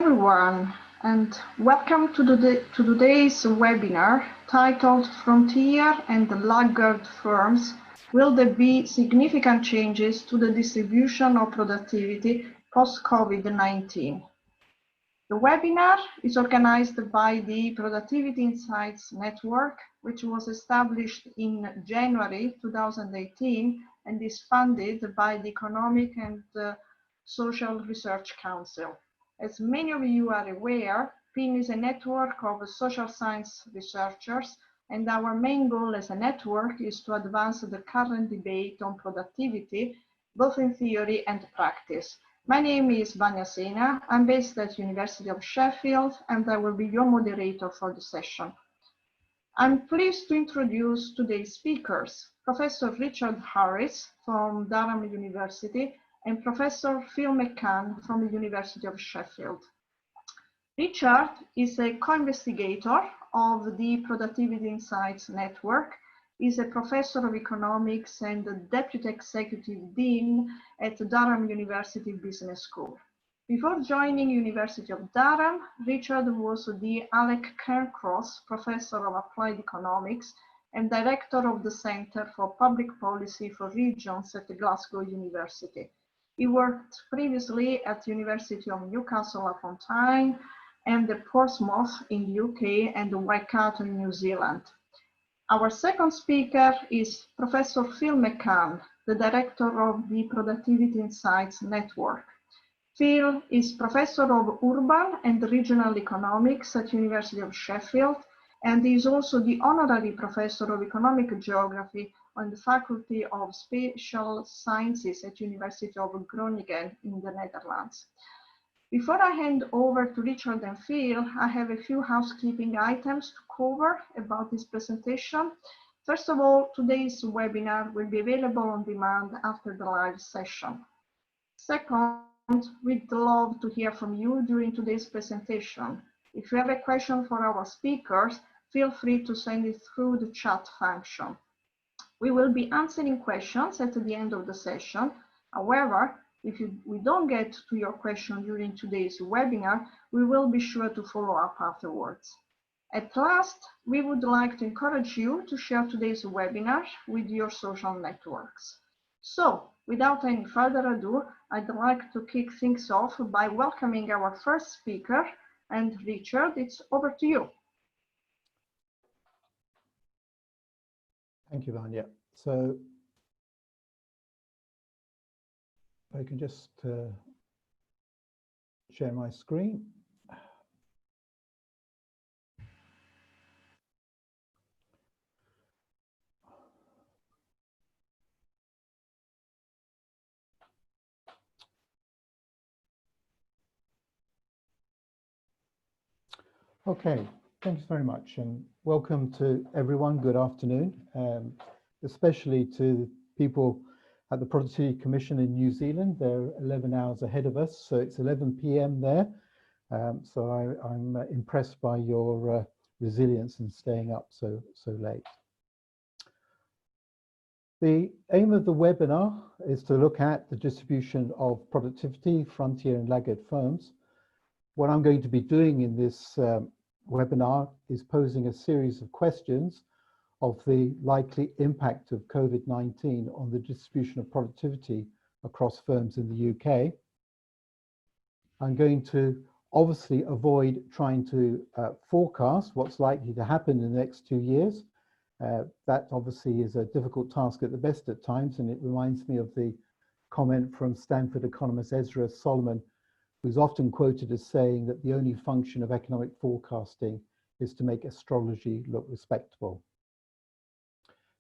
Everyone, and welcome to today's webinar titled Frontier and Laggard Firms, Will There Be Significant Changes to the Distribution of Productivity Post-COVID-19? The webinar is organized by the Productivity Insights Network, which was established in January 2018 and is funded by the Economic and Social Research Council. As many of you are aware, PIN is a network of social science researchers, and our main goal as a network is to advance the current debate on productivity, both in theory and practice. My name is Vanya Sena. I'm based at University of Sheffield, and I will be your moderator for the session. I'm pleased to introduce today's speakers, Professor Richard Harris from Durham University and Professor Phil McCann from the University of Sheffield. Richard is a co-investigator of the Productivity Insights Network. He's a professor of economics and the deputy executive dean at Durham University Business School. Before joining University of Durham, Richard was the Alec Cairncross Professor of Applied Economics and Director of the Centre for Public Policy for Regions at Glasgow University. He worked previously at the University of Newcastle upon Tyne and Portsmouth in the UK and Waikato in New Zealand. Our second speaker is Professor Phil McCann, the Director of the Productivity Insights Network. Phil is Professor of Urban and Regional Economics at University of Sheffield, and is also the Honorary Professor of Economic Geography on the Faculty of Spatial Sciences at University of Groningen in the Netherlands. Before I hand over to Richard and Phil, I have a few housekeeping items to cover about this presentation. First of all, today's webinar will be available on demand after the live session. Second, we'd love to hear from you during today's presentation. If you have a question for our speakers, feel free to send it through the chat function. We will be answering questions at the end of the session. However, if we don't get to your question during today's webinar, we will be sure to follow up afterwards. At last, we would like to encourage you to share today's webinar with your social networks. So, without any further ado, I'd like to kick things off by welcoming our first speaker. And Richard, it's over to you. Thank you, Vanya. So I can just share my screen. Okay, thanks very much, and welcome to everyone. Good afternoon, especially to people at the Productivity Commission in New Zealand. They're 11 hours ahead of us, so it's 11 p.m. there. So I'm impressed by your resilience in staying up so late. The aim of the webinar is to look at the distribution of productivity, frontier and laggard firms. What I'm going to be doing in this webinar is posing a series of questions of the likely impact of COVID-19 on the distribution of productivity across firms in the UK. I'm going to obviously avoid trying to forecast what's likely to happen in the next 2 years. That obviously is a difficult task at the best at times, and it reminds me of the comment from Stanford economist Ezra Solomon, who's often quoted as saying that the only function of economic forecasting is to make astrology look respectable.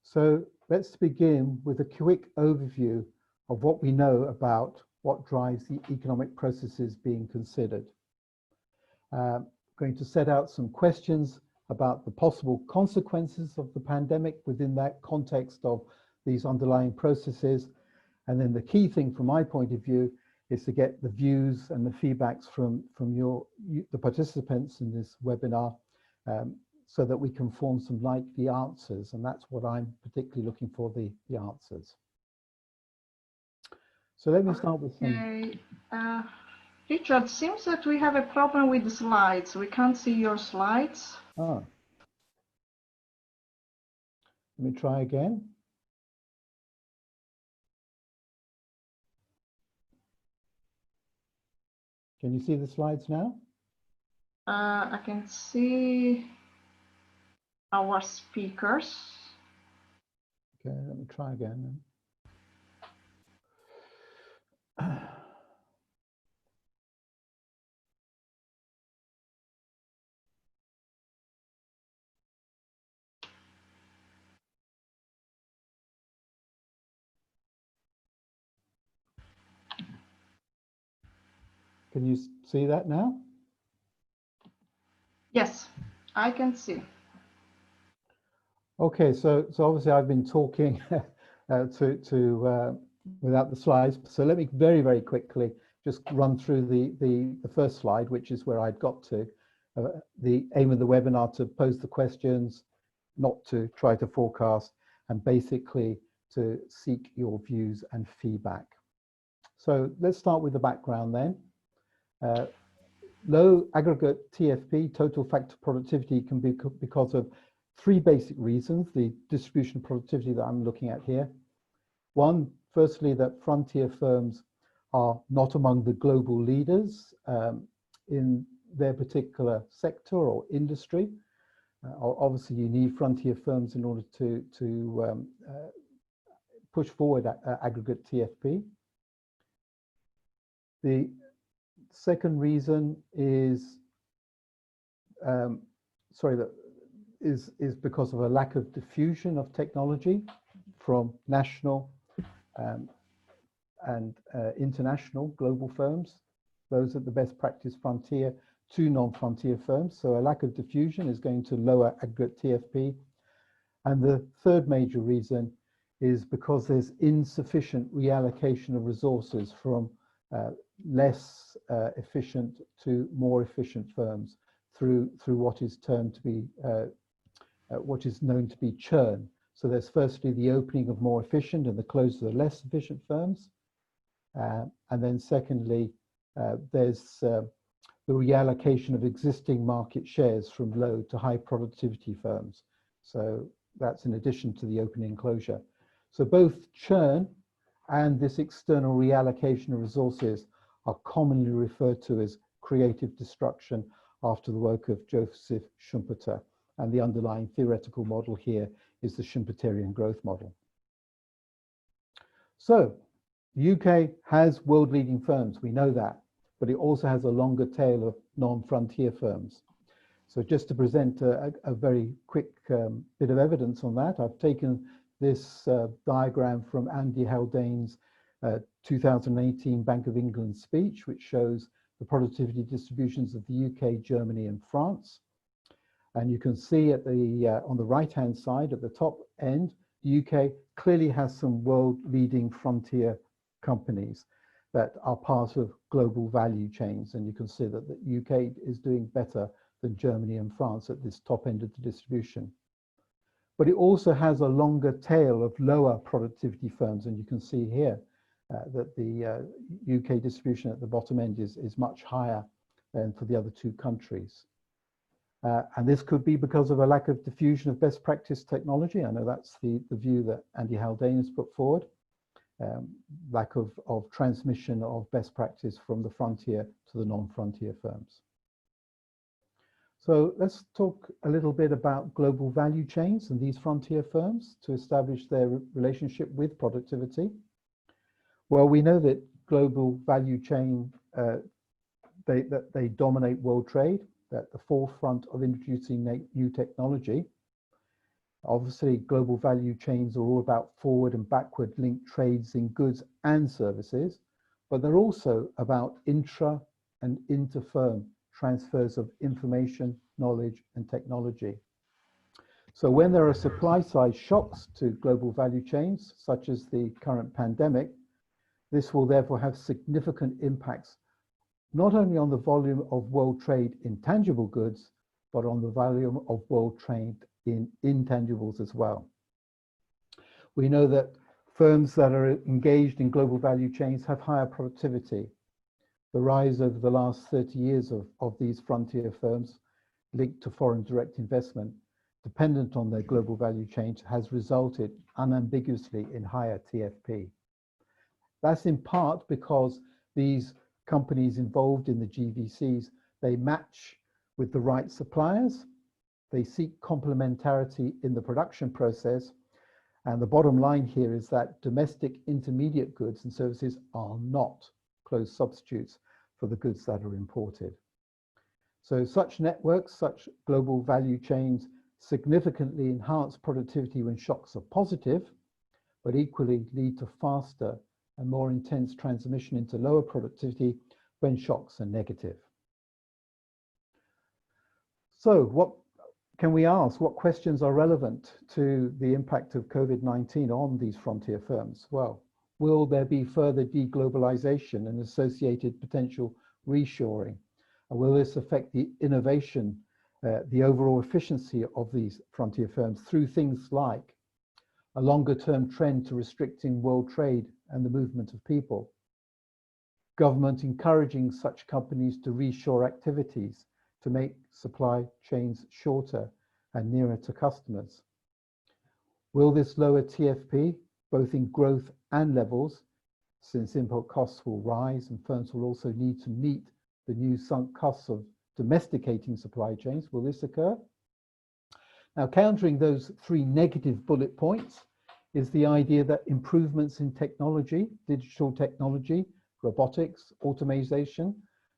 So let's begin with a quick overview of what we know about what drives the economic processes being considered. Going to set out some questions about the possible consequences of the pandemic within that context of these underlying processes. And then the key thing from my point of view is to get the views and the feedbacks from the participants in this webinar, so that we can form some likely answers, and that's what I'm particularly looking for, the answers. So let me start with some. Richard, seems that we have a problem with the slides. We can't see your slides. Ah, let me try again. Can you see the slides now? I can see our speakers. Okay, let me try again then. Can you see that now? Yes, I can see. Okay, so obviously I've been talking without the slides. So let me very, very quickly just run through the first slide, which is where I'd got to. The aim of the webinar to pose the questions, not to try to forecast, and basically to seek your views and feedback. So let's start with the background then. Low aggregate TFP, total factor productivity, can be because of three basic reasons, the distribution productivity that I'm looking at here. One, firstly, that frontier firms are not among the global leaders in their particular sector or industry. Obviously, you need frontier firms in order to push forward aggregate TFP. The second reason is is because of a lack of diffusion of technology from national and international global firms. Those are the best practice frontier to non-frontier firms. So a lack of diffusion is going to lower aggregate TFP. And the third major reason is because there's insufficient reallocation of resources from less efficient to more efficient firms through what is termed to be what is known to be churn. So there's firstly the opening of more efficient and the close of the less efficient firms, and then secondly there's the reallocation of existing market shares from low to high productivity firms. So that's in addition to the opening and closure. So both churn and this external reallocation of resources are commonly referred to as creative destruction after the work of Joseph Schumpeter. And the underlying theoretical model here is the Schumpeterian growth model. So the UK has world-leading firms, we know that, but it also has a longer tail of non-frontier firms. So just to present a very quick bit of evidence on that, I've taken this diagram from Andy Haldane's 2018 Bank of England speech, which shows the productivity distributions of the UK, Germany, and France. And you can see at the on the right-hand side, at the top end, the UK clearly has some world-leading frontier companies that are part of global value chains. And you can see that the UK is doing better than Germany and France at this top end of the distribution. But it also has a longer tail of lower productivity firms. And you can see here that the UK distribution at the bottom end is much higher than for the other two countries. And this could be because of a lack of diffusion of best practice technology. I know that's the view that Andy Haldane has put forward. Lack of transmission of best practice from the frontier to the non-frontier firms. So let's talk a little bit about global value chains and these frontier firms to establish their relationship with productivity. Well, we know that global value chain, they dominate world trade, at the forefront of introducing new technology. Obviously, global value chains are all about forward and backward linked trades in goods and services, but they're also about intra and inter-firm transfers of information, knowledge, and technology. So when there are supply side shocks to global value chains, such as the current pandemic, this will therefore have significant impacts not only on the volume of world trade in tangible goods, but on the volume of world trade in intangibles as well. We know that firms that are engaged in global value chains have higher productivity. The rise over the last 30 years of these frontier firms linked to foreign direct investment, dependent on their global value chain, has resulted unambiguously in higher TFP. That's in part because these companies involved in the GVCs, they match with the right suppliers, they seek complementarity in the production process, and the bottom line here is that domestic intermediate goods and services are not close substitutes for the goods that are imported. So such networks, such global value chains significantly enhance productivity when shocks are positive, but equally lead to faster and more intense transmission into lower productivity when shocks are negative. So what can we ask? What questions are relevant to the impact of COVID-19 on these frontier firms? Well, will there be further deglobalization and associated potential reshoring? And will this affect the innovation, the overall efficiency of these frontier firms through things like a longer-term trend to restricting world trade and the movement of people, government encouraging such companies to reshore activities to make supply chains shorter and nearer to customers? Will this lower TFP, both in growth and levels, since input costs will rise and firms will also need to meet the new sunk costs of domesticating supply chains? Will this occur? Now, countering those three negative bullet points is the idea that improvements in technology, digital technology, robotics, automation,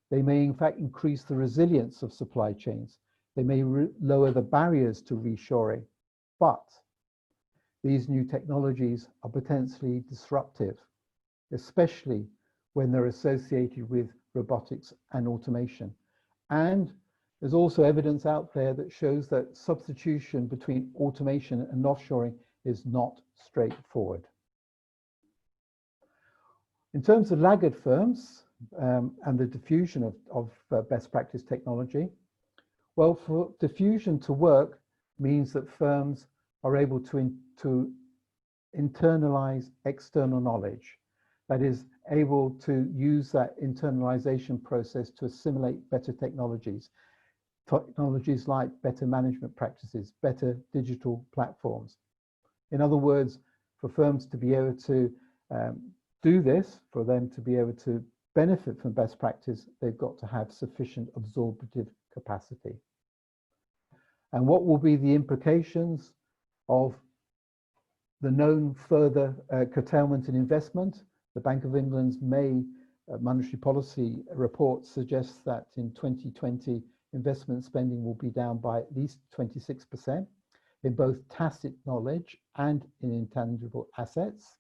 they may in fact increase the resilience of supply chains. They may lower the barriers to reshoring, but these new technologies are potentially disruptive, especially when they're associated with robotics and automation. And there's also evidence out there that shows that substitution between automation and offshoring is not straightforward. In terms of laggard firms and the diffusion of best practice technology, well, for diffusion to work means that firms are able to internalize external knowledge, that is able to use that internalization process to assimilate better technologies like better management practices, better digital platforms. In other words, for firms to be able to do this, for them to be able to benefit from best practice, they've got to have sufficient absorptive capacity. And what will be the implications of the known further curtailment in investment? The Bank of England's May monetary policy report suggests that in 2020, investment spending will be down by at least 26% in both tacit knowledge and in intangible assets.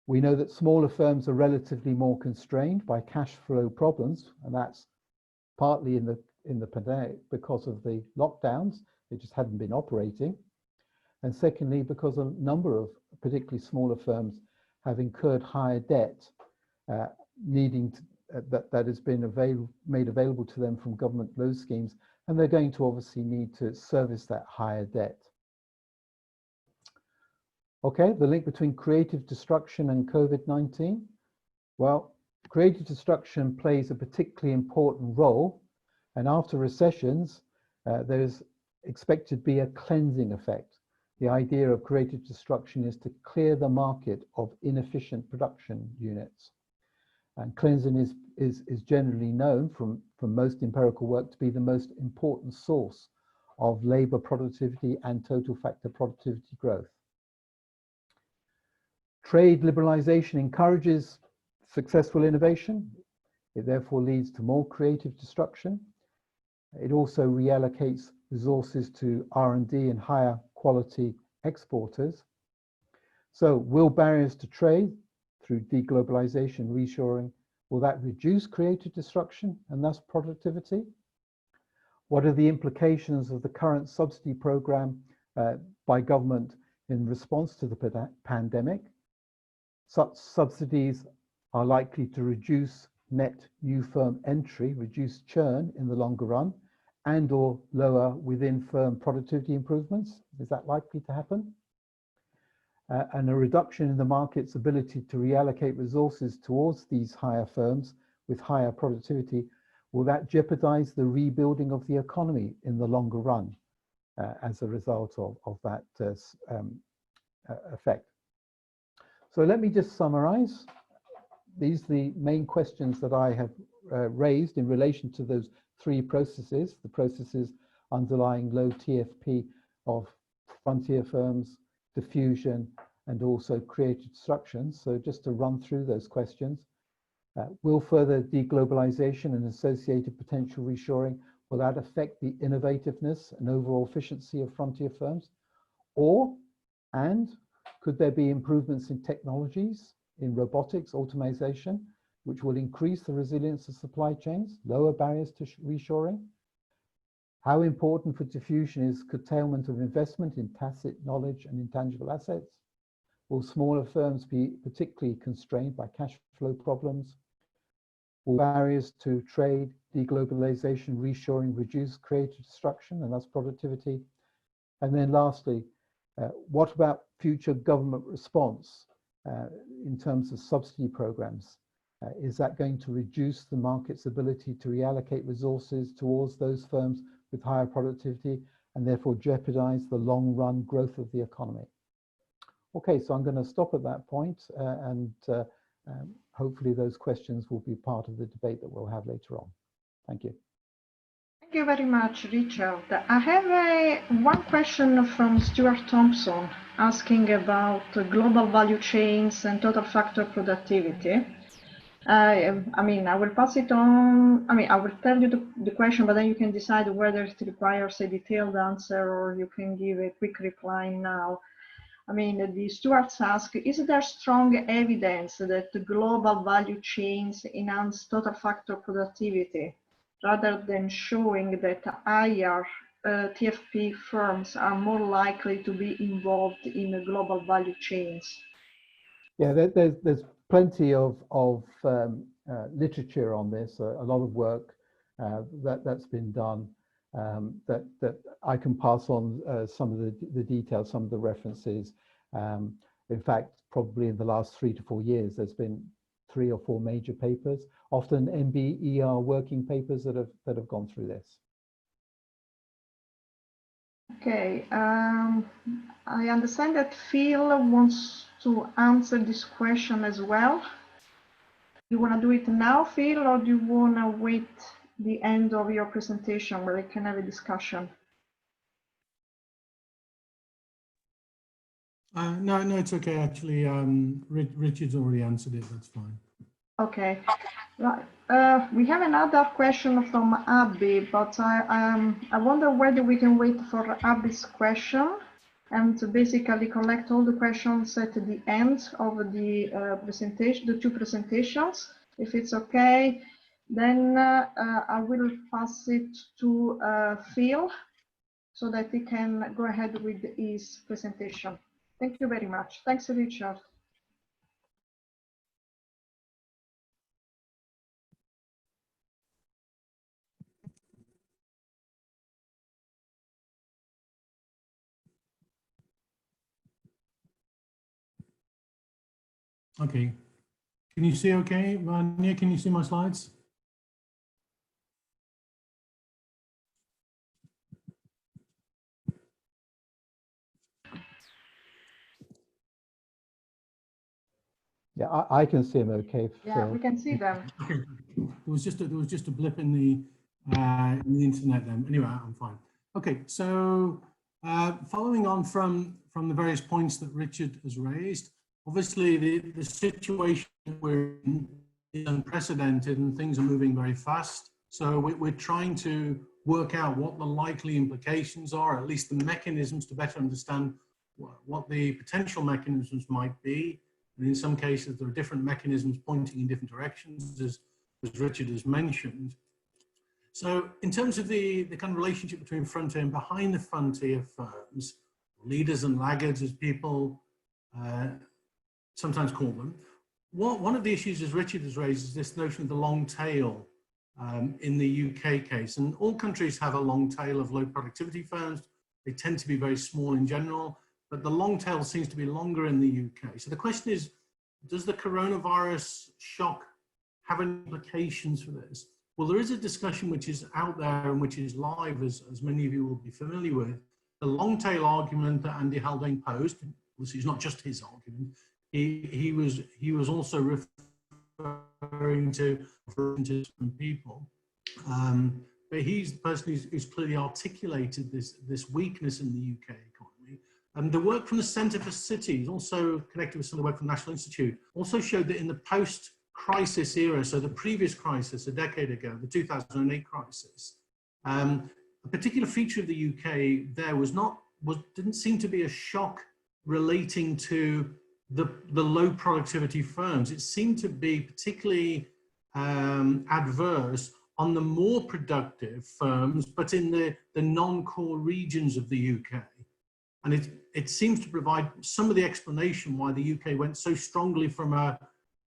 We know that smaller firms are relatively more constrained by cash flow problems, and that's partly in the pandemic because of the lockdowns. They just hadn't been operating. And secondly, because a number of particularly smaller firms have incurred higher debt that has been made available to them from government loan schemes, and they're going to obviously need to service that higher debt. Okay, the link between creative destruction and COVID-19. Well, creative destruction plays a particularly important role, and after recessions, there's expected to be a cleansing effect. The idea of creative destruction is to clear the market of inefficient production units. And cleansing is generally known from most empirical work to be the most important source of labor productivity and total factor productivity growth. Trade liberalization encourages successful innovation. It therefore leads to more creative destruction. It also reallocates resources to R&D and higher quality exporters. So will barriers to trade through deglobalization, reshoring, will that reduce creative destruction and thus productivity? What are the implications of the current subsidy program by government in response to the pandemic? Such subsidies are likely to reduce net new firm entry, reduce churn in the longer run, and or lower within firm productivity improvements. Is that likely to happen? and a reduction in the market's ability to reallocate resources towards these higher firms with higher productivity, will that jeopardize the rebuilding of the economy in the longer run as a result of that effect? So let me just summarize. These are the main questions that I have raised in relation to those three processes, the processes underlying low TFP of frontier firms, diffusion, and also creative destruction. So just to run through those questions. Will further deglobalization and associated potential reshoring, will that affect the innovativeness and overall efficiency of frontier firms? And could there be improvements in technologies, in robotics, automation, which will increase the resilience of supply chains, lower barriers to reshoring? How important for diffusion is curtailment of investment in tacit knowledge and intangible assets? Will smaller firms be particularly constrained by cash flow problems? Will barriers to trade, deglobalization, reshoring reduce creative destruction and thus productivity? And then lastly, what about future government response in terms of subsidy programs? Is that going to reduce the market's ability to reallocate resources towards those firms with higher productivity and therefore jeopardize the long run growth of the economy? Okay, so I'm going to stop at that point and hopefully those questions will be part of the debate that we'll have later on. Thank you. Thank you very much, Richard. I have one question from Stuart Thompson asking about global value chains and total factor productivity. I will pass it on. I will tell you the question, but then you can decide whether it requires a detailed answer or you can give a quick reply now. The Stuarts ask, is there strong evidence that the global value chains enhance total factor productivity rather than showing that higher TFP firms are more likely to be involved in the global value chains? Yeah, there's plenty of literature on this, a lot of work that's been done. That I can pass on some of the details, some of the references. In fact, probably in the last 3 to 4 years, there's been 3 or 4 major papers, often MBER working papers that have gone through this. Okay, I understand that Phil wants to answer this question as well. Do you want to do it now, Phil, or do you want to wait the end of your presentation where we can have a discussion? No, it's okay. Actually, Richard's already answered it. That's fine. Okay. Right. We have another question from Abby, but I wonder whether we can wait for Abby's question and to basically collect all the questions at the end of the presentation, the 2 presentations. If it's okay, then I will pass it to Phil so that he can go ahead with his presentation. Thank you very much. Thanks, Richard. Okay. Can you see okay? Vanya, can you see my slides? Yeah, I can see them okay. Yeah, we can see them. Okay. There was just a blip in the internet then. Anyway, I'm fine. Okay, so following on from the various points that Richard has raised, obviously the situation we're in is unprecedented and things are moving very fast. So we're trying to work out what the likely implications are, at least the mechanisms to better understand what the potential mechanisms might be. And in some cases, there are different mechanisms pointing in different directions, as Richard has mentioned. So in terms of the kind of relationship between frontier and behind the frontier firms, leaders and laggards, as people sometimes call them, one of the issues, as Richard has raised, is this notion of the long tail in the UK case. And all countries have a long tail of low productivity firms. They tend to be very small in general, but the long tail seems to be longer in the UK. So the question is, does the coronavirus shock have any implications for this? Well, there is a discussion which is out there and which is live, as many of you will be familiar with. The long tail argument that Andy Haldane posed, this is not just his argument, he was also referring to different people. But he's the person who's clearly articulated this weakness in the UK economy. And the work from the Centre for Cities, also connected with some of the work from the National Institute, also showed that in the post-crisis era, so the previous crisis a decade ago, the 2008 crisis, a particular feature of the UK there didn't seem to be a shock relating to the low productivity firms. It seemed to be particularly adverse on the more productive firms, but in the non-core regions of the UK. And it seems to provide some of the explanation why the UK went so strongly from a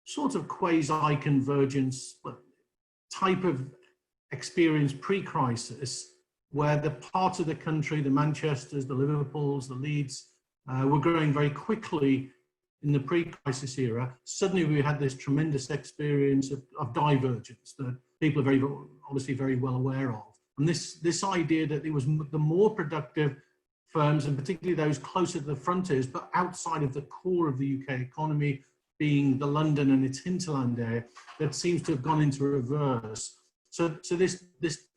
sort of quasi-convergence type of experience pre-crisis, where the parts of the country, the Manchesters, the Liverpools, the Leeds, were growing very quickly in the pre-crisis era. Suddenly we had this tremendous experience of divergence that people are obviously very well aware of. And this idea that it was the more productive firms, and particularly those closer to the frontiers, but outside of the core of the UK economy, being the London and its hinterland area, that seems to have gone into reverse. So this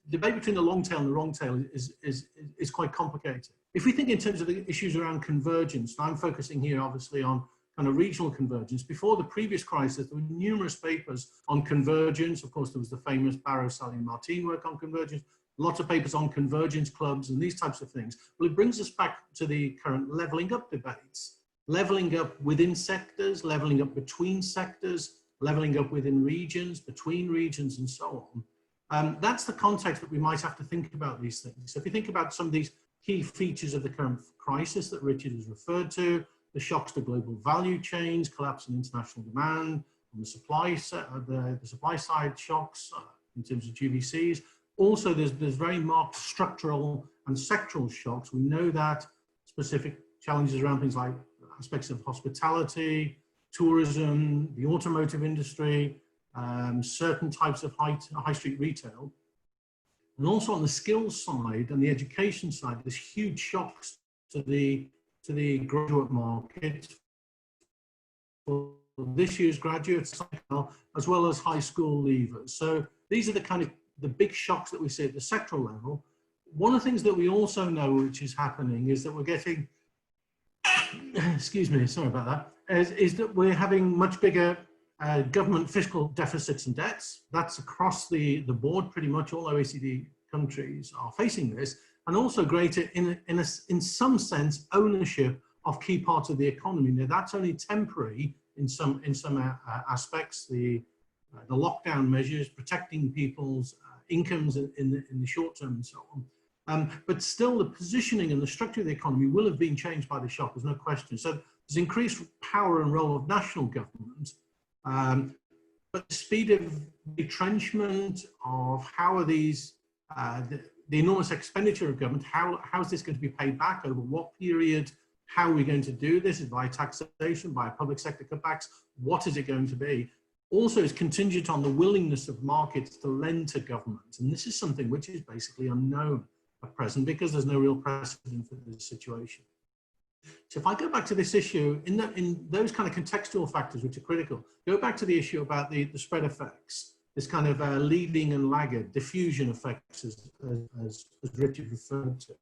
debate between the long tail and the wrong tail is quite complicated. If we think in terms of the issues around convergence, and I'm focusing here obviously on kind of regional convergence. Before the previous crisis, there were numerous papers on convergence. Of course, there was the famous Barrow, Sally and Martin work on convergence, lots of papers on convergence clubs and these types of things. Well, it brings us back to the current levelling up debates. Levelling up within sectors, levelling up between sectors, levelling up within regions, between regions, and so on. That's the context that we might have to think about these things. So if you think about some of these key features of the current crisis that Richard has referred to, the shocks to global value chains, collapse in international demand, on the supply side shocks in terms of GVCs. Also, there's very marked structural and sectoral shocks. We know that specific challenges around things like aspects of hospitality, tourism, the automotive industry, certain types of high street retail. And also on the skills side and the education side, there's huge shocks to the graduate market for this year's graduates, as well as high school leavers. So these are the kind of the big shocks that we see at the sectoral level. One of the things that we also know which is happening is that we're getting, excuse me, sorry about that, is that we're having much bigger government fiscal deficits and debts. That's across the board. Pretty much all OECD countries are facing this, and also greater, in some sense, ownership of key parts of the economy. Now, that's only temporary in some aspects. The lockdown measures protecting people's incomes in the short term and so on. But still, the positioning and the structure of the economy will have been changed by the shock. There's no question. So there's increased power and role of national government. But the speed of retrenchment of how are these, the enormous expenditure of government, how is this going to be paid back over what period? How are we going to do this? Is by taxation, by public sector cutbacks? What is it going to be? Also is contingent on the willingness of markets to lend to government. And this is something which is basically unknown at present because there's no real precedent for this situation. So if I go back to this issue, in those kind of contextual factors which are critical, go back to the issue about the spread effects, this kind of leading and laggard, diffusion effects as Richard referred to.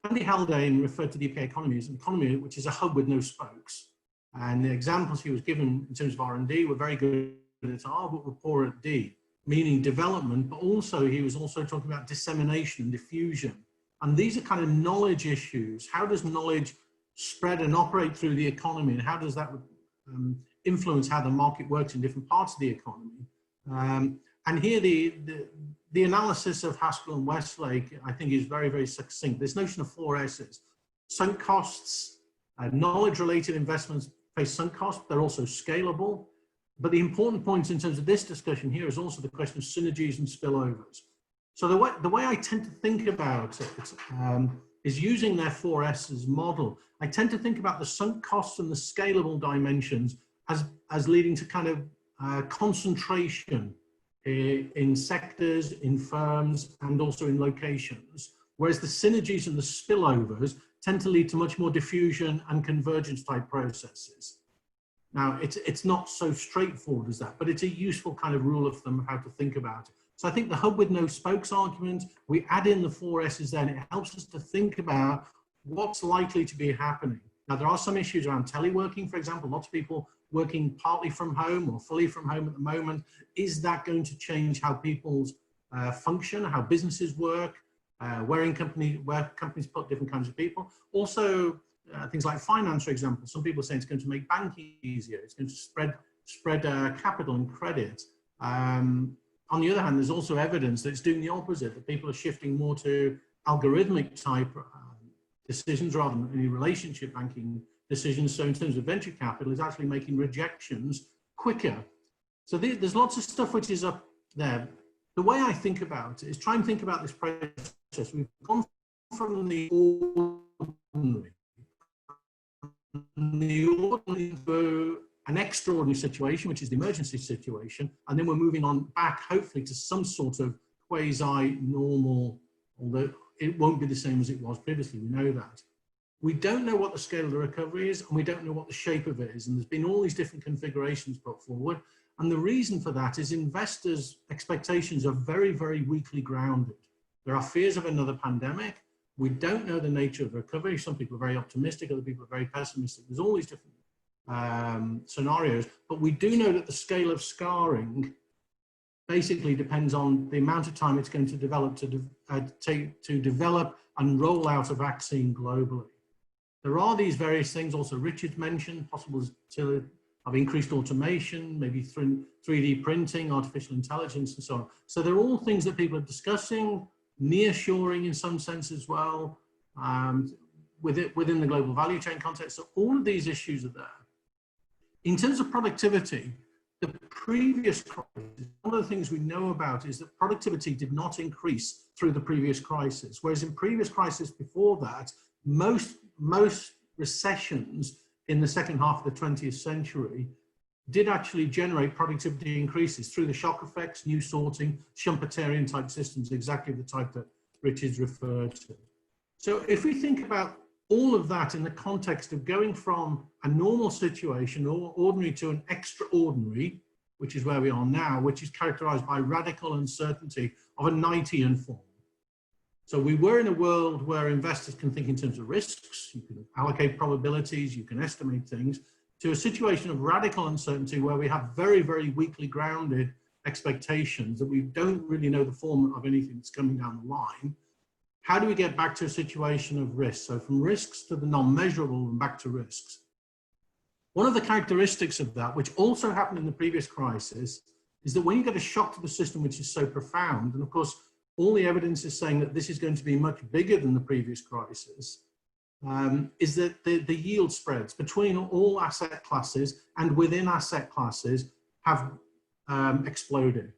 Andy Haldane referred to the UK economy as an economy which is a hub with no spokes. And the examples he was given in terms of R&D were very good at R, but were poor at D, meaning development, but also he was also talking about dissemination and diffusion. And these are kind of knowledge issues. How does knowledge spread and operate through the economy, and how does that influence how the market works in different parts of the economy? And here the analysis of Haskell and Westlake, I think, is very, very succinct. This notion of 4 S's: sunk costs, knowledge-related investments face sunk costs. They're also scalable. But the important point in terms of this discussion here is also the question of synergies and spillovers. So the way I tend to think about it is using their 4S's model. I tend to think about the sunk costs and the scalable dimensions as leading to kind of concentration in sectors, in firms, and also in locations, whereas the synergies and the spillovers tend to lead to much more diffusion and convergence type processes. Now, it's not so straightforward as that, but it's a useful kind of rule of thumb of how to think about it. So I think the hub with no spokes argument, we add in the 4S's then, it helps us to think about what's likely to be happening. Now, there are some issues around teleworking, for example, lots of people working partly from home or fully from home at the moment. Is that going to change how people's function, how businesses work, where companies put different kinds of people? Also, things like finance, for example. Some people are saying it's going to make banking easier. It's going to spread capital and credit. On the other hand, there's also evidence that it's doing the opposite, that people are shifting more to algorithmic type decisions rather than any relationship banking decisions. So in terms of venture capital, it's actually making rejections quicker. So there's lots of stuff which is up there. The way I think about it is try and think about this process. We've gone from the ordinary to an extraordinary situation, which is the emergency situation, and then we're moving on back, hopefully, to some sort of quasi-normal, although it won't be the same as it was previously, we know that. We don't know what the scale of the recovery is, and we don't know what the shape of it is, and there's been all these different configurations put forward, and the reason for that is investors' expectations are very, very weakly grounded. There are fears of another pandemic. We don't know the nature of the recovery. Some people are very optimistic, other people are very pessimistic. There's all these different scenarios, but we do know that the scale of scarring basically depends on the amount of time it's going to develop to develop and roll out a vaccine globally. There are these various things also Richard mentioned, possibility of increased automation, maybe 3D printing, artificial intelligence, and so on. So they're all things that people are discussing, nearshoring in some sense as well, within the global value chain context. So all of these issues are there. In terms of productivity, the previous crisis, one of the things we know about is that productivity did not increase through the previous crisis, whereas in previous crises before that, most recessions in the second half of the 20th century did actually generate productivity increases through the shock effects, new sorting, Schumpeterian type systems, exactly the type that Richard's referred to. So if we think about all of that in the context of going from a normal situation or ordinary to an extraordinary, which is where we are now, which is characterized by radical uncertainty of a Knightian form. So we were in a world where investors can think in terms of risks, you can allocate probabilities, you can estimate things, to a situation of radical uncertainty where we have very, very weakly grounded expectations that we don't really know the form of anything that's coming down the line. How do we get back to a situation of risk? So from risks to the non-measurable and back to risks. One of the characteristics of that, which also happened in the previous crisis, is that when you get a shock to the system, which is so profound, and of course, all the evidence is saying that this is going to be much bigger than the previous crisis, is that the yield spreads between all asset classes and within asset classes have exploded.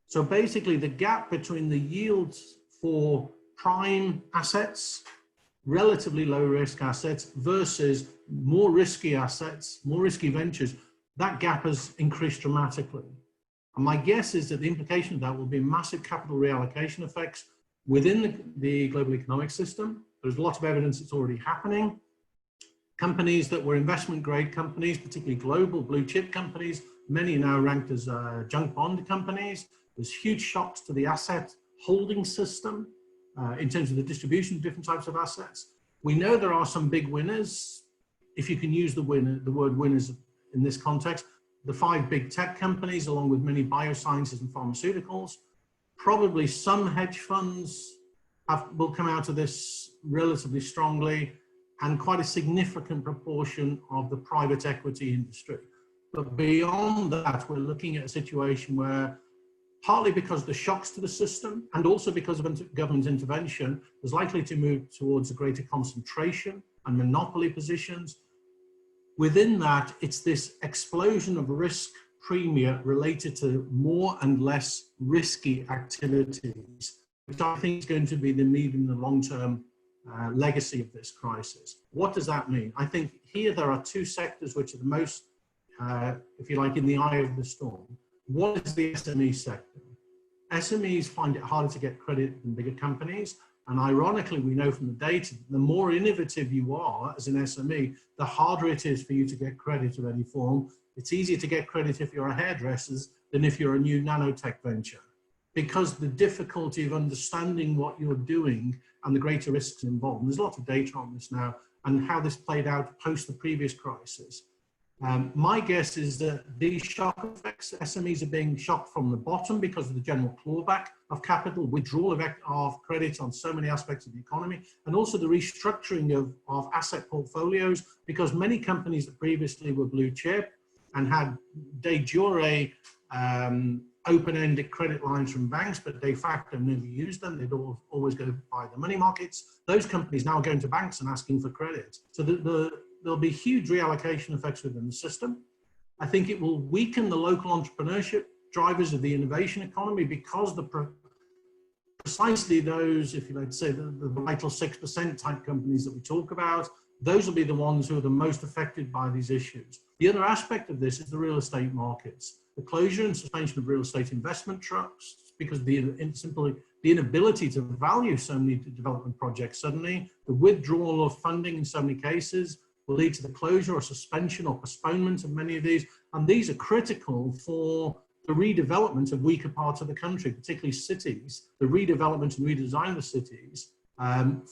So basically the gap between the yields for prime assets, relatively low risk assets versus more risky assets, more risky ventures, that gap has increased dramatically. And my guess is that the implication of that will be massive capital reallocation effects within the global economic system. There's a lot of evidence it's already happening. Companies that were investment grade companies, particularly global blue chip companies, many are now ranked as junk bond companies. There's huge shocks to the asset holding system in terms of the distribution of different types of assets. We know there are some big winners, if you can use the word winners in this context. The 5 big tech companies, along with many biosciences and pharmaceuticals. Probably some hedge funds will come out of this relatively strongly, and quite a significant proportion of the private equity industry. But beyond that, we're looking at a situation where, partly because of the shocks to the system, and also because of government intervention, is likely to move towards a greater concentration and monopoly positions. Within that, it's this explosion of risk premia related to more and less risky activities, which I think is going to be the medium and long-term legacy of this crisis. What does that mean? I think here there are two sectors which are the most, if you like, in the eye of the storm. One is the SME sector. SMEs find it harder to get credit than bigger companies. And ironically, we know from the data, the more innovative you are as an SME, the harder it is for you to get credit of any form. It's easier to get credit if you're a hairdresser than if you're a new nanotech venture, because the difficulty of understanding what you're doing and the greater risks involved. And there's a lot of data on this now and how this played out post the previous crisis. My guess is that these shock effects, SMEs are being shocked from the bottom because of the general clawback of capital, withdrawal of credit on so many aspects of the economy, and also the restructuring of asset portfolios, because many companies that previously were blue chip and had de jure open-ended credit lines from banks, but de facto never used them. They'd always go by the money markets. Those companies now are going to banks and asking for credit. So there'll be huge reallocation effects within the system. I think it will weaken the local entrepreneurship drivers of the innovation economy, because precisely those, if you like to say, the vital 6% type companies that we talk about, those will be the ones who are the most affected by these issues. The other aspect of this is the real estate markets. The closure and suspension of real estate investment trusts, because simply the inability to value so many development projects suddenly, the withdrawal of funding in so many cases will lead to the closure or suspension or postponement of many of these. And these are critical for the redevelopment of weaker parts of the country, particularly cities, the redevelopment and redesign of the cities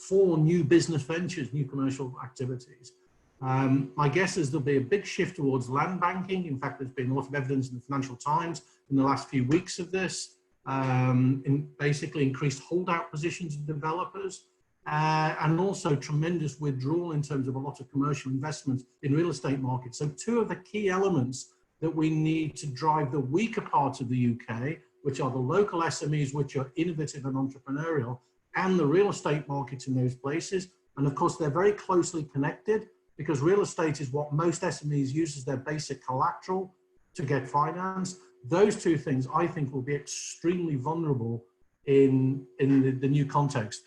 for new business ventures, new commercial activities. My guess is there'll be a big shift towards land banking. In fact, there's been a lot of evidence in the Financial Times in the last few weeks of this, in basically increased holdout positions of developers, and also tremendous withdrawal in terms of a lot of commercial investment in real estate markets. So two of the key elements that we need to drive the weaker parts of the UK, which are the local SMEs, which are innovative and entrepreneurial, and the real estate markets in those places. And of course, they're very closely connected, because real estate is what most SMEs use as their basic collateral to get finance. Those two things, I think, will be extremely vulnerable in the new context.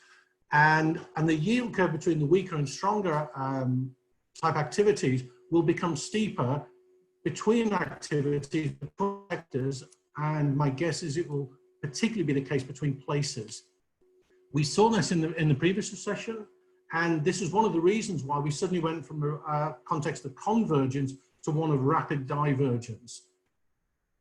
And the yield curve between the weaker and stronger type activities will become steeper between activities, between sectors, and my guess is it will particularly be the case between places. We saw this in the previous recession, and this is one of the reasons why we suddenly went from a context of convergence to one of rapid divergence.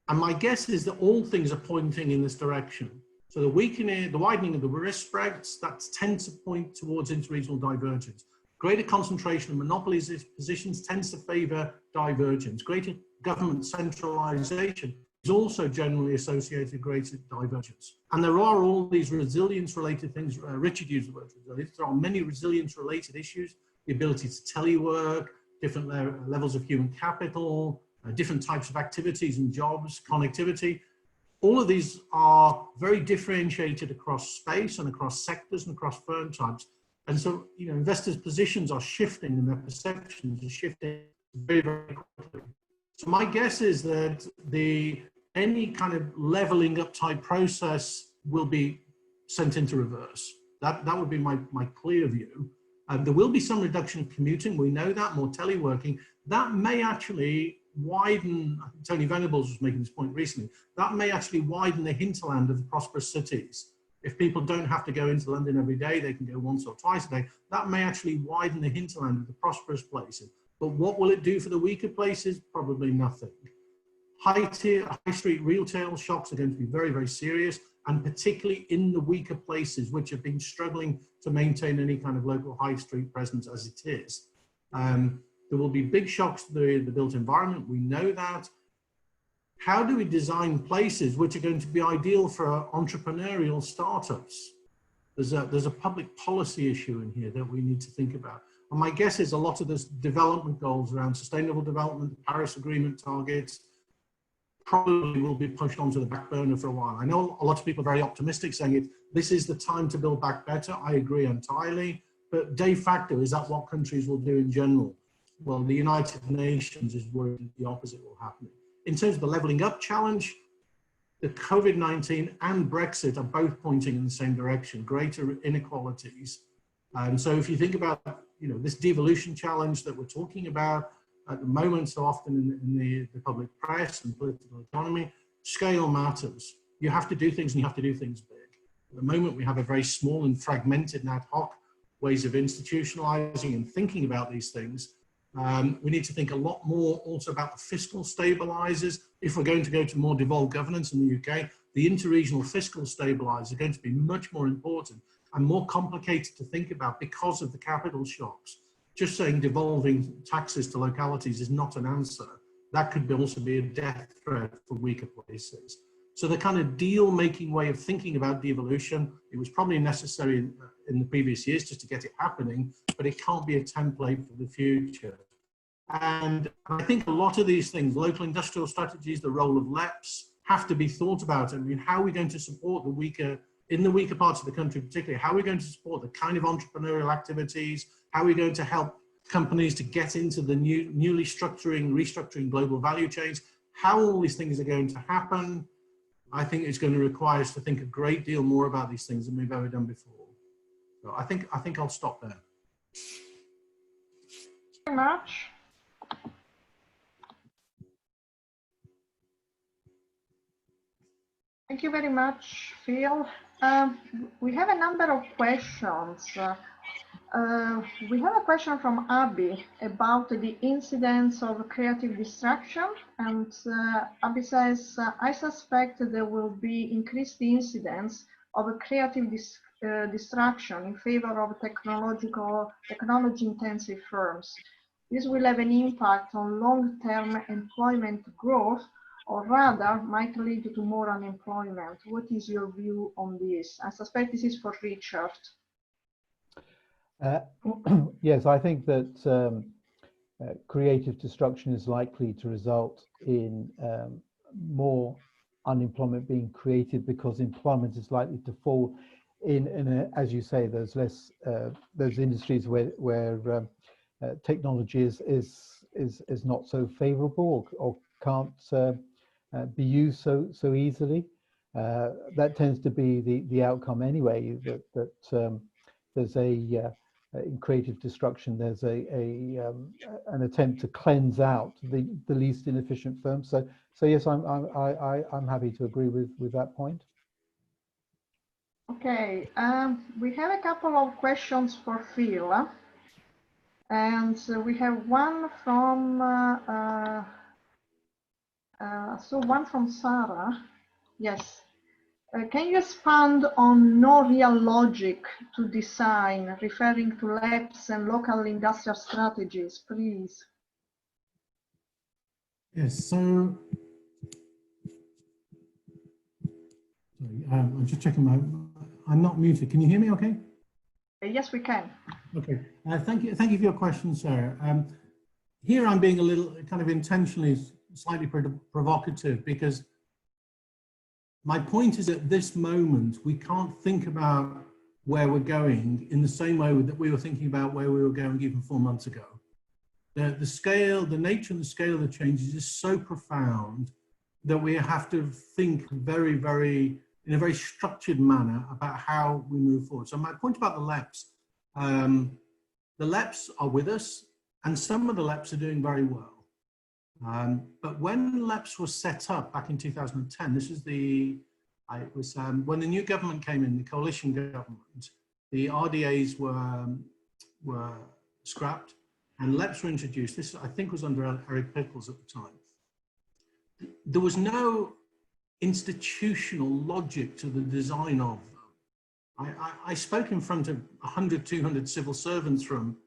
And my guess is that all things are pointing in this direction. So the widening of the risk spreads, that tends to point towards interregional divergence. Greater concentration of monopolies positions tends to favor divergence. Greater government centralization is also generally associated with greater divergence. And there are all these resilience-related things. Richard used the word resilience. There are many resilience-related issues: the ability to telework, different levels of human capital, different types of activities and jobs, connectivity. All of these are very differentiated across space and across sectors and across firm types. And so, you know, investors' positions are shifting and their perceptions are shifting very, very quickly. So my guess is that any kind of leveling up type process will be sent into reverse. That would be my clear view. There will be some reduction of commuting. We know that, more teleworking. That may actually widen, I think Tony Venables was making this point recently, that may actually widen the hinterland of the prosperous cities. If people don't have to go into London every day, they can go once or twice a day. That may actually widen the hinterland of the prosperous places. But what will it do for the weaker places? Probably nothing. High street retail shocks are going to be very, very serious, and particularly in the weaker places, which have been struggling to maintain any kind of local high street presence as it is. There will be big shocks to the built environment. We know that. How do we design places which are going to be ideal for entrepreneurial startups? There's a public policy issue in here that we need to think about. And my guess is a lot of this development goals around sustainable development, Paris Agreement targets, probably will be pushed onto the back burner for a while. I know a lot of people are very optimistic, saying this is the time to build back better. I agree entirely. But de facto, is that what countries will do in general? Well, the United Nations is worried that the opposite will happen. In terms of the leveling up challenge, the COVID-19 and Brexit are both pointing in the same direction: greater inequalities So if you think about, this devolution challenge that we're talking about at the moment so often in the public press and political economy, scale matters. You have to do things and you have to do things big. At the moment, we have a very small and fragmented and ad hoc ways of institutionalizing and thinking about these things. We need to think a lot more also about the fiscal stabilizers. If we're going to go to more devolved governance in the UK, the interregional fiscal stabilizers are going to be much more important and more complicated to think about because of the capital shocks. Just saying devolving taxes to localities is not an answer. That could also be a death threat for weaker places. So the kind of deal-making way of thinking about devolution, it was probably necessary in the previous years just to get it happening, but it can't be a template for the future. And I think a lot of these things, local industrial strategies, the role of LEPs, have to be thought about. I mean, how are we going to support the weaker, in the weaker parts of the country particularly, how are we going to support the kind of entrepreneurial activities? How are we going to help companies to get into the newly restructuring global value chains? How all these things are going to happen? I think it's going to require us to think a great deal more about these things than we've ever done before. So I think I'll stop there. Thank you very much. Thank you very much, Phil. We have a number of questions. We have a question from Abby about the incidence of creative distraction, and Abby says, I suspect there will be increased incidence of a creative distraction in favor of technology-intensive firms. This will have an impact on long-term employment growth, or rather might lead to more unemployment. What is your view on this? I suspect this is for Richard. Yes, I think that creative destruction is likely to result in more unemployment being created because employment is likely to fall as you say, there's less those industries where technology is not so favorable or can't be used so easily. That tends to be the outcome anyway. That there's in creative destruction, there's an attempt to cleanse out the least inefficient firms. So yes, I'm happy to agree with that point. Okay, we have a couple of questions for Phil, and we have one from one from Sarah. Yes. Can you expand on no real logic to design, referring to labs and local industrial strategies, please? Yes, so sorry, I'm just checking I'm not muted. Can you hear me okay? Yes, we can. Okay, thank you for your question, Sarah. Here I'm being a little kind of intentionally slightly provocative because my point is at this moment, we can't think about where we're going in the same way that we were thinking about where we were going even 4 months ago. The scale, the nature and the scale of the changes is so profound that we have to think in a very structured manner about how we move forward. So my point about the LEPs are with us, and some of the LEPs are doing very well. But when LEPs was set up back in 2010, this is when the new government came in, the coalition government, the RDAs were scrapped and LEPs were introduced. This, I think, was under Eric Pickles at the time. There was no institutional logic to the design of them. I spoke in front of 100, 200 civil servants from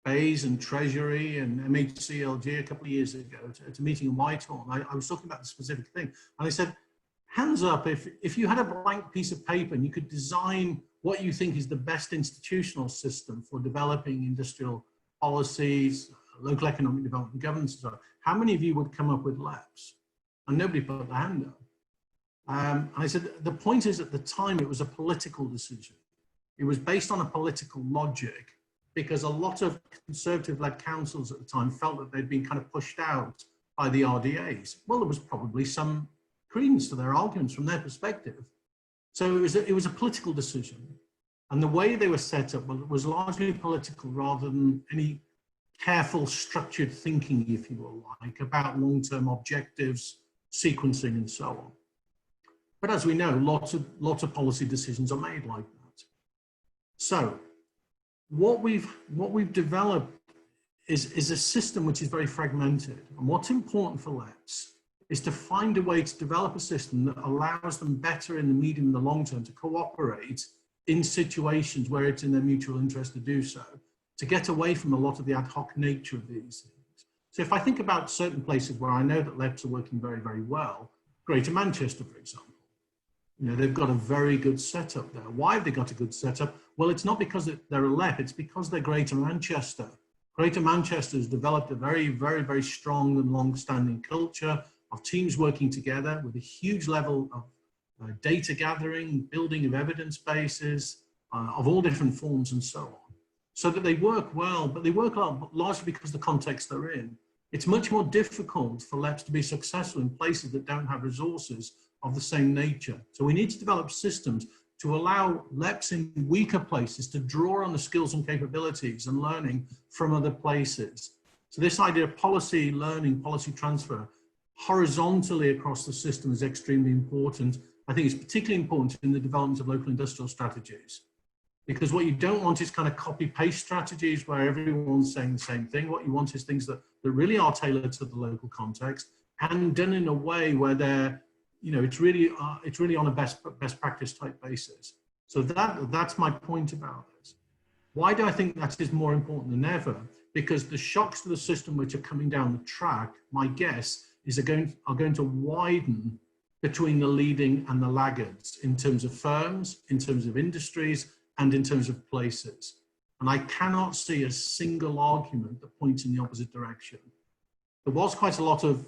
Bays and Treasury and MHCLG a couple of years ago at a meeting in Whitehall. I was talking about the specific thing. And I said, hands up if you had a blank piece of paper and you could design what you think is the best institutional system for developing industrial policies, local economic development, governance, and so on, how many of you would come up with LEPs? And nobody put their hand up. And I said, the point is at the time it was a political decision. It was based on a political logic, because a lot of conservative-led councils at the time felt that they'd been kind of pushed out by the RDAs. Well, there was probably some credence to their arguments from their perspective. So it was a political decision. And the way they were set up was largely political rather than any careful, structured thinking, if you will, like, about long-term objectives, sequencing, and so on. But as we know, lots of policy decisions are made like that. So what we've developed is a system which is very fragmented. And what's important for LEPs is to find a way to develop a system that allows them better in the medium and the long term to cooperate in situations where it's in their mutual interest to do so, to get away from a lot of the ad hoc nature of these things. So if I think about certain places where I know that LEPs are working very, very well, Greater Manchester, for example, you know, they've got a very good setup there. Why have they got a good setup? Well, it's not because they're a LEP, it's because they're Greater Manchester. Greater Manchester has developed a very, very, very strong and long-standing culture of teams working together with a huge level of data gathering, building of evidence bases of all different forms and so on. So that they work well, but they work well largely because of the context they're in. It's much more difficult for LEPs to be successful in places that don't have resources of the same nature. So we need to develop systems to allow LEPs in weaker places to draw on the skills and capabilities and learning from other places. So this idea of policy learning, policy transfer, horizontally across the system is extremely important. I think it's particularly important in the development of local industrial strategies, because what you don't want is kind of copy-paste strategies where everyone's saying the same thing. What you want is things that really are tailored to the local context and done in a way where they're, you know, it's really on a best practice type basis. So that's my point about this. Why do I think that is more important than ever? Because the shocks to the system which are coming down the track, my guess is are going to widen between the leading and the laggards in terms of firms, in terms of industries, and in terms of places. And I cannot see a single argument that points in the opposite direction. There was quite a lot of,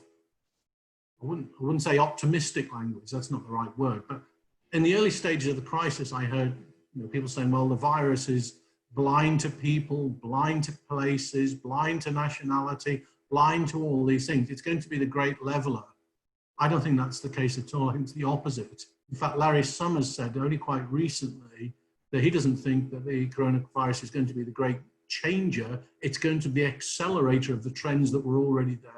I wouldn't say optimistic language, that's not the right word, but in the early stages of the crisis, I heard, you know, people saying, well, the virus is blind to people, blind to places, blind to nationality, blind to all these things. It's going to be the great leveler. I don't think that's the case at all. I think it's the opposite. In fact, Larry Summers said only quite recently that he doesn't think that the coronavirus is going to be the great changer. It's going to be the accelerator of the trends that were already there.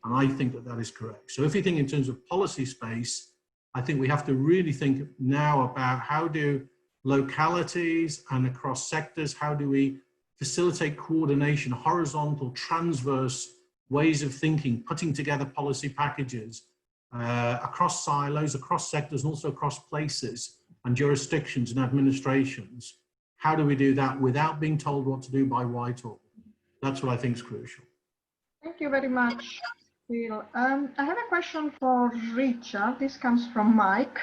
And I think that that is correct. So if you think in terms of policy space, I think we have to really think now about how do localities and across sectors, how do we facilitate coordination, horizontal, transverse ways of thinking, putting together policy packages across silos, across sectors, and also across places and jurisdictions and administrations. How do we do that without being told what to do by Whitehall? That's what I think is crucial. Thank you very much, Phil. I have a question for Richard. This comes from Mike,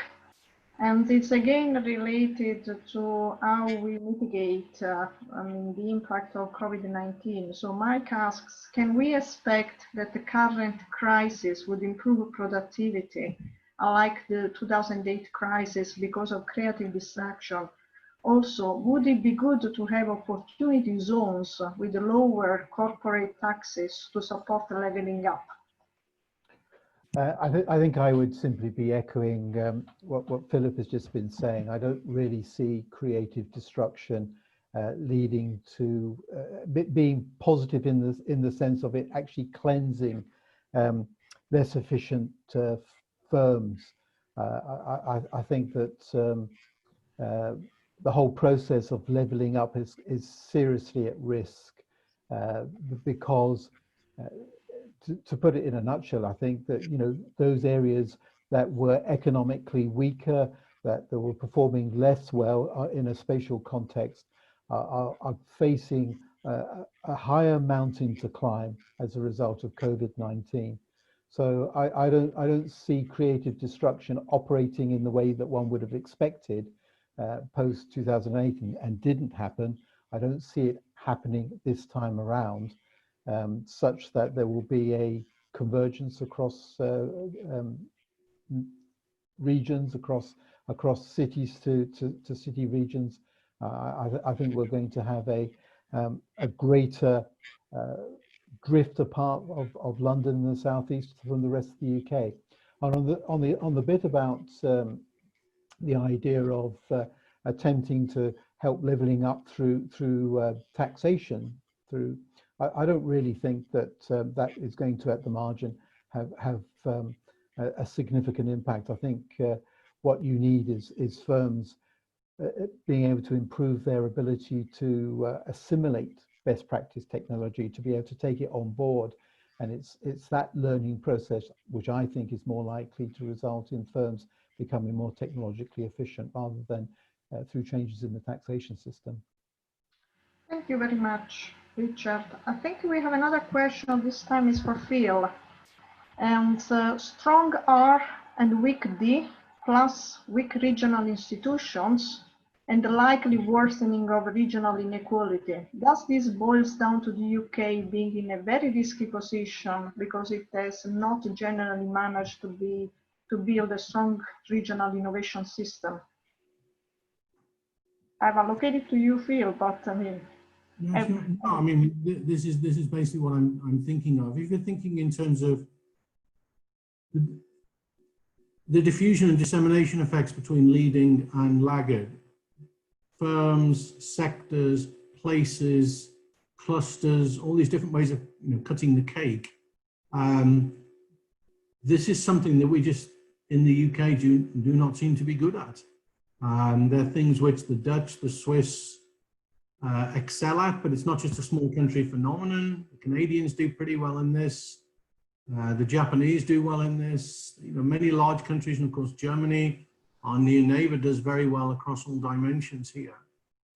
and it's again related to how we mitigate the impact of COVID-19. So Mike asks, can we expect that the current crisis would improve productivity, unlike the 2008 crisis, because of creative distraction? Also, would it be good to have opportunity zones with lower corporate taxes to support the leveling up? I think I would simply be echoing what Philip has just been saying. I don't really see creative destruction leading to being positive in the sense of it actually cleansing less efficient firms. I think that the whole process of leveling up is seriously at risk because to put it in a nutshell, I think that, you know, those areas that were economically weaker, that were performing less well in a spatial context, are facing a higher mountain to climb as a result of COVID-19. So I don't see creative destruction operating in the way that one would have expected post 2008 and didn't happen. I don't see it happening this time around. Such that there will be a convergence across regions, across cities to city regions. I think we're going to have a greater drift apart of London and the southeast from the rest of the UK. And on the bit about the idea of attempting to help leveling up through taxation. I don't really think that that is going to, at the margin, have a significant impact. I think what you need is firms being able to improve their ability to assimilate best practice technology, to be able to take it on board. And it's that learning process which I think is more likely to result in firms becoming more technologically efficient rather than through changes in the taxation system. Thank you very much, Richard. I think we have another question. This time is for Phil. And strong R and weak D plus weak regional institutions and the likely worsening of regional inequality. Does this boils down to the UK being in a very risky position because it has not generally managed to build a strong regional innovation system? I've allocated to you, Phil, but I mean. No, sure. No, I mean, this is basically what I'm thinking of. If you're thinking in terms of the diffusion and dissemination effects between leading and laggard, firms, sectors, places, clusters, all these different ways of cutting the cake. This is something that we just, in the UK, do not seem to be good at. There are things which the Dutch, the Swiss excel at, but it's not just a small country phenomenon. The Canadians do pretty well in this. The Japanese do well in this. Many large countries, and of course Germany, our near neighbor, does very well across all dimensions here.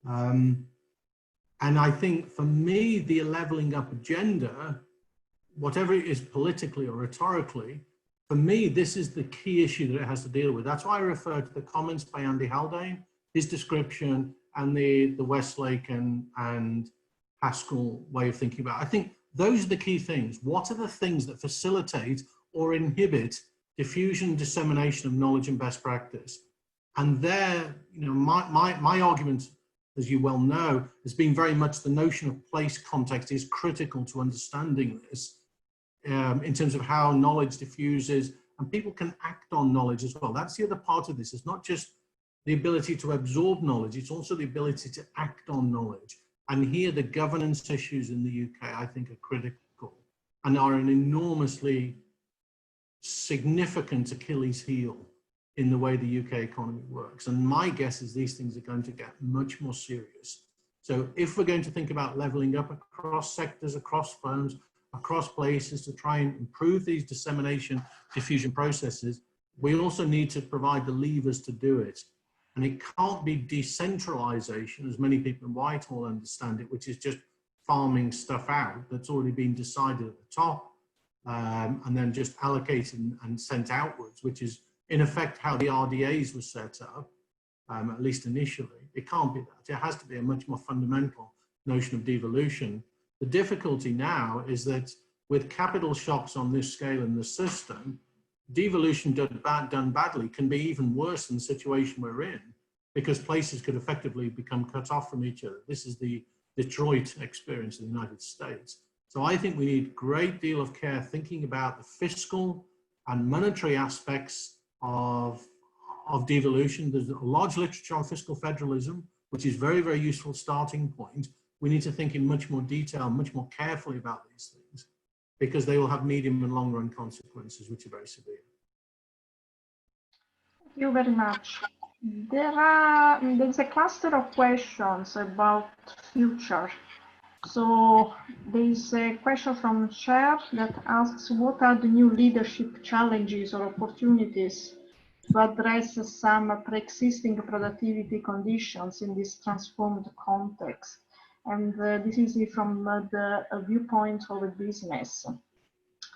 And I think for me, the leveling up agenda, whatever it is politically or rhetorically, for me, this is the key issue that it has to deal with. That's why I refer to the comments by Andy Haldane, his description, and the Westlake and Haskell way of thinking about it. I think those are the key things. What are the things that facilitate or inhibit diffusion, dissemination of knowledge and best practice? And there, my argument, as you well know, has been very much the notion of place context is critical to understanding this in terms of how knowledge diffuses, and people can act on knowledge as well. That's the other part of this. It's not just the ability to absorb knowledge, it's also the ability to act on knowledge. And here the governance issues in the UK, I think, are critical and are an enormously significant Achilles heel in the way the UK economy works. And my guess is these things are going to get much more serious. So if we're going to think about leveling up across sectors, across firms, across places to try and improve these dissemination, diffusion processes, we also need to provide the levers to do it. And it can't be decentralization, as many people in Whitehall understand it, which is just farming stuff out that's already been decided at the top and then just allocated and sent outwards, which is in effect how the RDAs were set up, at least initially. It can't be that. It has to be a much more fundamental notion of devolution. The difficulty now is that with capital shocks on this scale in the system, devolution done badly can be even worse than the situation we're in, because places could effectively become cut off from each other. This is the Detroit experience in the United States. So I think we need a great deal of care thinking about the fiscal and monetary aspects of devolution. There's a large literature on fiscal federalism, which is very, very useful starting point. We need to think in much more detail, much more carefully about these things, because they will have medium and long run consequences, which are very severe. Thank you very much. There's a cluster of questions about future. So there's a question from Cher that asks, what are the new leadership challenges or opportunities to address some pre-existing productivity conditions in this transformed context? And this is from the viewpoint of a business.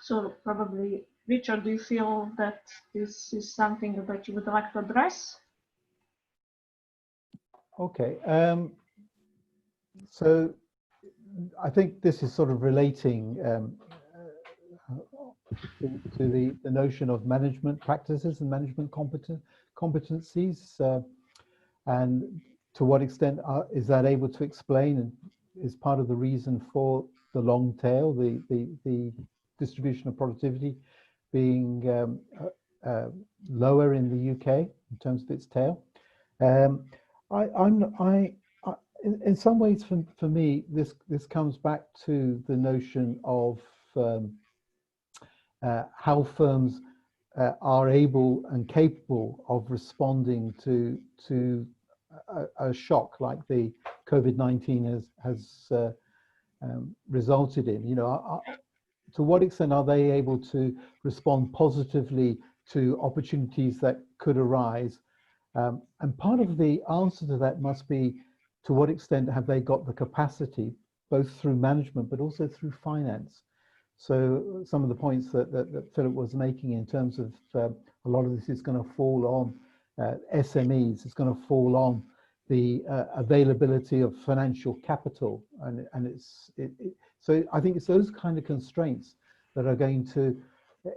So probably, Richard, do you feel that this is something that you would like to address? Okay, so I think this is sort of relating to the notion of management practices and management competencies, and to what extent is that able to explain and is part of the reason for the long tail, the distribution of productivity being lower in the UK in terms of its tail. in some ways, for me, this comes back to the notion of how firms are able and capable of responding to a shock like the COVID-19 has resulted in. You know, to what extent are they able to respond positively to opportunities that could arise? And part of the answer to that must be, to what extent have they got the capacity, both through management, but also through finance? So some of the points that Philip was making in terms of a lot of this is going to fall on SMEs, it's going to fall on the availability of financial capital. So I think it's those kind of constraints that are going to,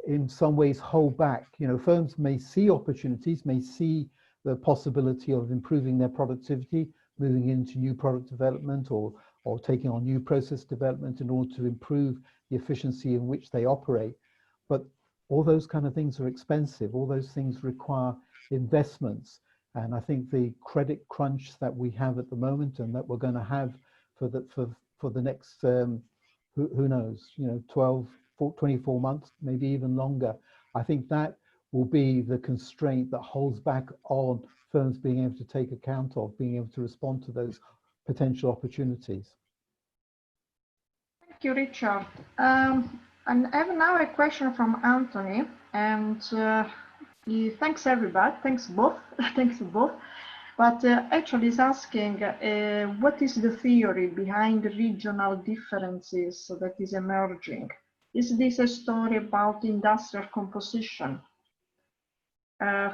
in some ways, hold back. You know, firms may see opportunities, may see the possibility of improving their productivity, moving into new product development or taking on new process development in order to improve the efficiency in which they operate. But all those kind of things are expensive. All those things require investments. And I think the credit crunch that we have at the moment and that we're going to have for the next, who knows, you know, 12, 24 months, maybe even longer, I think that will be the constraint that holds back on firms being able to take account of, being able to respond to those potential opportunities. Thank you, Richard. And I have now a question from Anthony, and he thanks everybody, thanks both, thanks both. But actually is asking, what is the theory behind the regional differences that is emerging? Is this a story about industrial composition?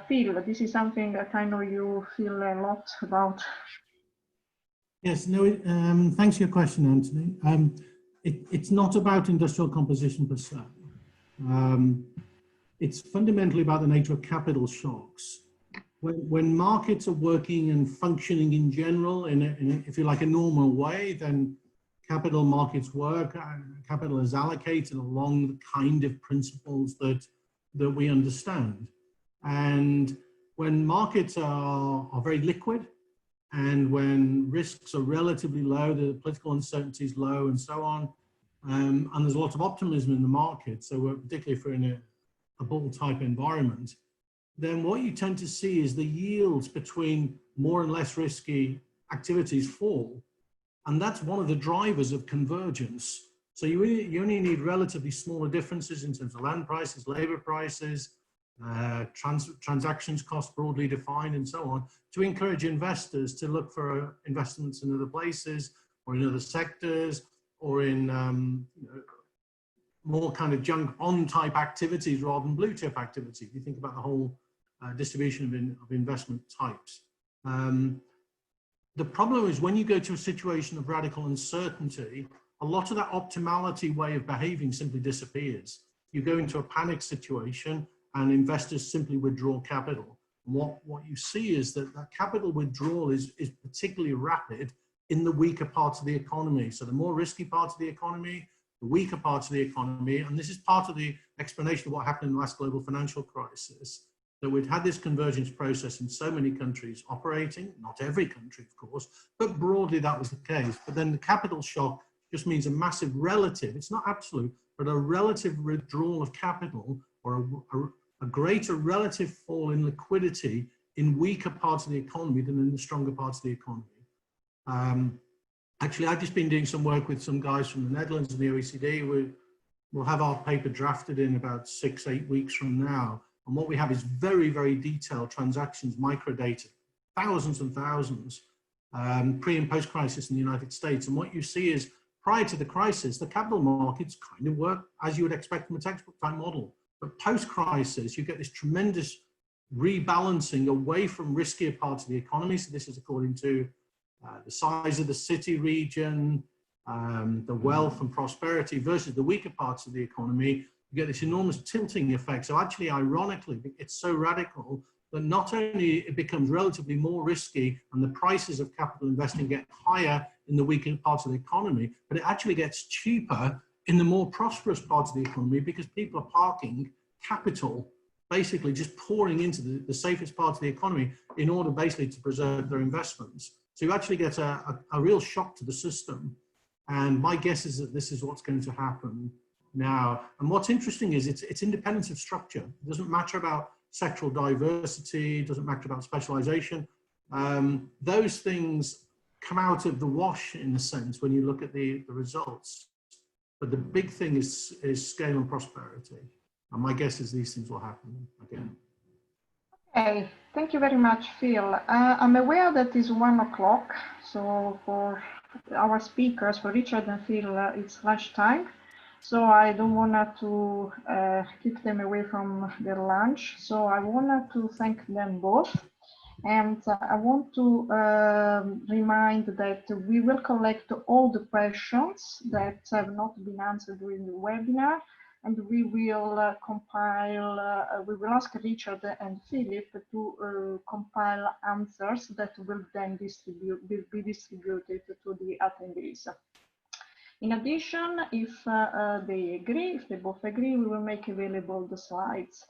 Phil, this is something that I know you feel a lot about. Yes, no, thanks for your question, Anthony. It's not about industrial composition per se. It's fundamentally about the nature of capital shocks. When markets are working and functioning in general, if you like, a normal way, then capital markets work, capital is allocated along the kind of principles that we understand. And when markets are very liquid, and when risks are relatively low, the political uncertainty is low and so on, and there's a lot of optimism in the market, so particularly if we're in a bull type environment, then what you tend to see is the yields between more and less risky activities fall. And that's one of the drivers of convergence. So you only need relatively smaller differences in terms of land prices, labor prices, transactions costs broadly defined and so on, to encourage investors to look for investments in other places or in other sectors or in more kind of junk bond type activities rather than blue chip activities. If you think about the whole distribution of investment types. The problem is when you go to a situation of radical uncertainty, a lot of that optimality way of behaving simply disappears. You go into a panic situation and investors simply withdraw capital. And what you see is that capital withdrawal is particularly rapid in the weaker parts of the economy. So the more risky parts of the economy, the weaker parts of the economy, and this is part of the explanation of what happened in the last global financial crisis, that we'd had this convergence process in so many countries operating, not every country, of course, but broadly that was the case. But then the capital shock just means a massive relative, it's not absolute, but a relative withdrawal of capital or a greater relative fall in liquidity in weaker parts of the economy than in the stronger parts of the economy. Actually, I've just been doing some work with some guys from the Netherlands and the OECD. We'll have our paper drafted in about 6-8 weeks from now. And what we have is very, very detailed transactions, microdata, thousands and thousands, pre and post crisis in the United States. And what you see is prior to the crisis, the capital markets kind of work as you would expect from a textbook type model. But post-crisis, you get this tremendous rebalancing away from riskier parts of the economy. So this is according to the size of the city region, the wealth and prosperity versus the weaker parts of the economy. You get this enormous tilting effect. So actually, ironically, it's so radical that not only it becomes relatively more risky and the prices of capital investing get higher in the weaker parts of the economy, but it actually gets cheaper in the more prosperous parts of the economy because people are parking capital, basically just pouring into the safest parts of the economy in order basically to preserve their investments. So you actually get a real shock to the system. And my guess is that this is what's going to happen now. And what's interesting is it's independence of structure. It doesn't matter about sectoral diversity, it doesn't matter about specialization. Those things come out of the wash in a sense when you look at the results. But the big thing is scale and prosperity. And my guess is these things will happen again. Okay, thank you very much, Phil. I'm aware that it's 1 o'clock, so for our speakers, for Richard and Phil, it's lunchtime. So I don't want to keep them away from their lunch. So I want to thank them both. And I want to remind that we will collect all the questions that have not been answered during the webinar, and we will compile, we will ask Richard and Philip to compile answers that will then be distributed to the attendees. In addition, if they both agree, we will make available the slides.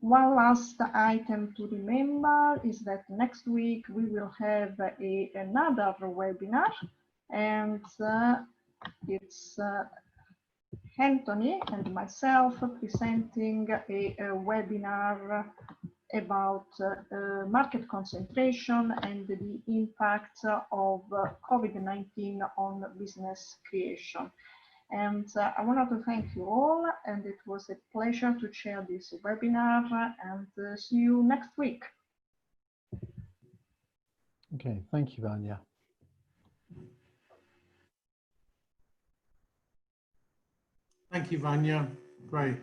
One last item to remember is that next week we will have another webinar, and it's Anthony and myself presenting a webinar about market concentration and the impact of COVID-19 on business creation. And I wanted to thank you all, and it was a pleasure to share this webinar, and see you next week. Okay, thank you, Vanya. Thank you, Vanya. Great.